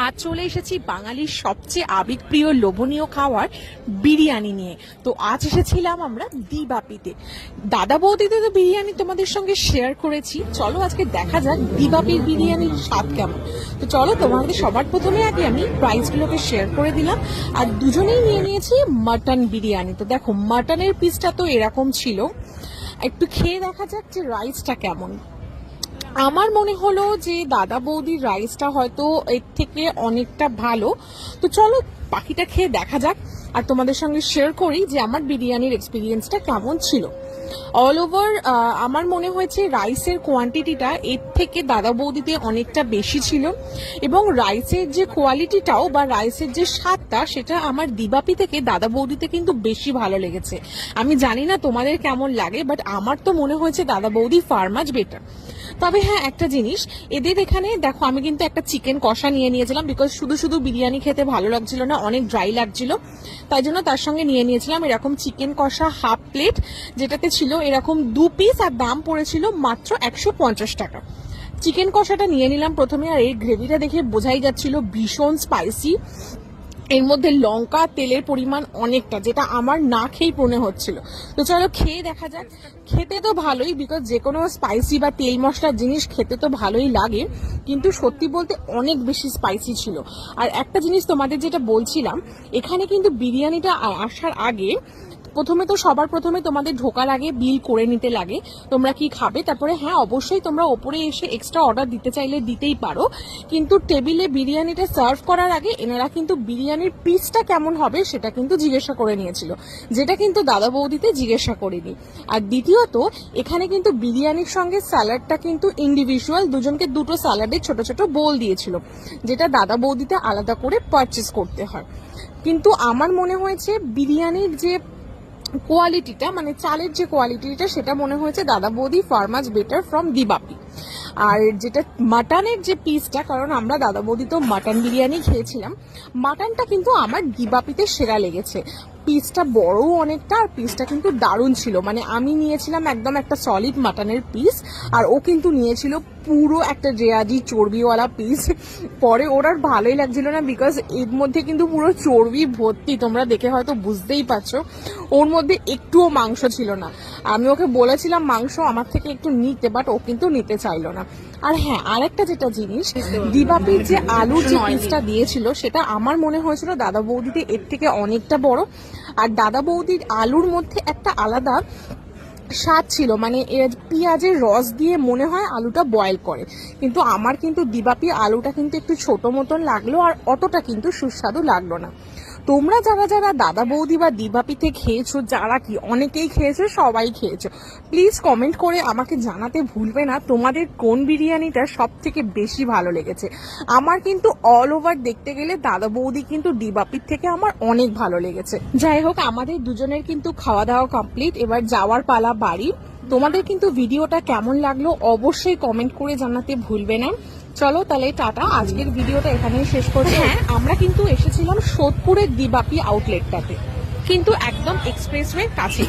আজ চলে এসেছি বাঙালির সবচেয়ে আবেগপ্রিয় লোভনীয় খাবার বিরিয়ানি নিয়ে। তো আজ এসেছিলাম আমরা দিবাপিতে। দাদা বৌদিতে তো বিরিয়ানি তোমাদের সঙ্গে শেয়ার করেছি, চলো আজকে দেখা যাক দিবাপির বিরিয়ানির স্বাদ কেমন। তো চলো তোমাদের সবার প্রথমে আগে আমি প্রাইসগুলোকে শেয়ার করে দিলাম। আর দুজনেই নিয়ে নিয়েছি মাটন বিরিয়ানি। তো দেখো মাটনের পিসটা তো এরকম ছিল, একটু খেয়ে দেখা যাক যে রাইসটা কেমন। আমার মনে হলো যে দাদা বৌদির রাইসটা হয়তো এর থেকে অনেকটা ভালো। তো চলো বাকিটা খেয়ে দেখা যাক আর তোমাদের সঙ্গে শেয়ার করি যে আমার বিরিয়ানির এক্সপিরিয়েন্সটা কেমন ছিল। অল ওভার আমার মনে হয়েছে রাইসের কোয়ান্টিটিটা এর থেকে দাদা বৌদিতে অনেকটা বেশি ছিল, এবং রাইসের যে কোয়ালিটিটাও বা রাইসের যে স্বাদটা সেটা আমার দিবাপি থেকে দাদা বৌদিতে কিন্তু বেশি ভালো লেগেছে। আমি জানি না তোমাদের কেমন লাগে, বাট আমার তো মনে হয়েছে দাদা বৌদি ফার মাচ বেটার। তবে হ্যাঁ, একটা জিনিস, এদের এখানে দেখো আমি কিন্তু একটা চিকেন কষা নিয়ে নিয়েছিলাম, বিকজ শুধু শুধু বিরিয়ানি খেতে ভালো লাগছিল না, অনেক ড্রাই লাগছিল, তাই জন্য তার সঙ্গে নিয়ে নিয়েছিলাম এরকম চিকেন কষা হাফ প্লেট, যেটাতে ছিল এরকম 2 পিস আর দাম পড়েছিল মাত্র 150 টাকা। চিকেন কষাটা নিয়ে নিলাম প্রথমে, আর এই গ্রেভিটা দেখে বোঝাই যাচ্ছিল ভীষণ স্পাইসি। এর মধ্যে লঙ্কা তেলের পরিমাণ অনেকটা, যেটা আমার না খেয়েই মনে হচ্ছিল। তো চলো খেয়ে দেখা যাক। খেতে তো ভালোই, বিকজ যে কোনো স্পাইসি বা তেল মশলার জিনিস খেতে তো ভালোই লাগে, কিন্তু সত্যি বলতে অনেক বেশি স্পাইসি ছিল। আর একটা জিনিস তোমাদের যেটা বলছিলাম, এখানে কিন্তু বিরিয়ানিটা আসার আগে সবার প্রথমে তোমাদের ঢোকার আগে বিল করে নিতে লাগে তোমরা কি খাবে। তারপরে হ্যাঁ, অবশ্যই তোমরা ওপরে এসে এক্সট্রা অর্ডার দিতে চাইলে দিতেই পারো, কিন্তু টেবিলে বিরিয়ানিটা সার্ভ করার আগে এনারা কিন্তু বিরিয়ানির পিসটা কেমন হবে সেটা কিন্তু জিজ্ঞাসা করে নিয়েছিল, যেটা কিন্তু দাদা বৌদিতে জিজ্ঞাসা করিনি। আর দ্বিতীয়ত, এখানে কিন্তু বিরিয়ানির সঙ্গে স্যালাডটা কিন্তু ইন্ডিভিজুয়াল দুজনকে দুটো স্যালাডের ছোট ছোট বোল দিয়েছিল, যেটা দাদা বৌদিতে আলাদা করে পারচেস করতে হয়। কিন্তু আমার মনে হয়েছে বিরিয়ানির যে কোয়ালিটিটা, মানে চালের যে কোয়ালিটিটা, সেটা মনে হয়েছে দাদা বৌদি ফার মাচ বেটার ফ্রম দিবাপি। আর যেটা মাটনের যে পিসটা, কারণ আমরা দাদা বৌদি তো মাটন বিরিয়ানি খেয়েছিলাম, মাটনটা কিন্তু আমার দিবাপিতে সেরা লেগেছে। পিসটা বড়ও অনেকটা, আর পিসটা কিন্তু দারুণ ছিল। মানে আমি নিয়েছিলাম একদম একটা সলিড মাটনের পিস, আর ও কিন্তু নিয়েছিল পুরো একটা রেয়াজি চর্বিওয়ালা পিস। পরে ওর আর ভালোই লাগছিল না, বিকজ এর মধ্যে কিন্তু পুরো চর্বি ভর্তি, তোমরা দেখে হয়তো বুঝতেই পারছো। ওর মধ্যে একটুও মাংস ছিল না। আমি ওকে বলেছিলাম মাংস আমার থেকে একটু নিতে, বাট ও কিন্তু নিতে চাইলো না। আর হ্যাঁ, আরেকটা যেটা জিনিস, দিবাপির যে আলুর যে পিসটা দিয়েছিল সেটা আমার মনে হয়েছিল দাদা বৌদিতে এর থেকে অনেকটা বড়। আর দাদা বৌদির আলুর মধ্যে একটা আলাদা স্বাদ ছিল, মানে পেঁয়াজের রস দিয়ে মনে হয় আলুটা বয়েল করে, কিন্তু আমার কিন্তু দিবাপি আলুটা কিন্তু একটু ছোট মতন লাগলো, আর অতটা কিন্তু সুস্বাদু লাগলো না। তোমরা যারা যারা দাদা বৌদি বা দিবাপিতে খেয়েছো, যারা কি অনেকেই খেয়েছো, সবাই খেয়েছো, প্লিজ কমেন্ট করে আমাকে জানাতে ভুলবে না তোমাদের কোন বিরিয়ানিটা সব থেকে বেশি ভালো লেগেছে। আমার কিন্তু অল ওভার দেখতে গেলে দাদা বৌদি কিন্তু দিবাপির থেকে আমার অনেক ভালো লেগেছে। যাই হোক, আমাদের দুজনের কিন্তু খাওয়া দাওয়া কমপ্লিট, এবার যাওয়ার পালা বাড়ি। তোমাদের কিন্তু ভিডিওটা কেমন লাগলো অবশ্যই কমেন্ট করে জানাতে ভুলবে না। চলো তাহলে টাটা, আজকের ভিডিওটা এখানেই শেষ করছি। হ্যাঁ, আমরা কিন্তু এসেছিলাম সোদপুরের দিবাপি আউটলেটটাতে, কিন্তু একদম এক্সপ্রেসওয়ে কাছে।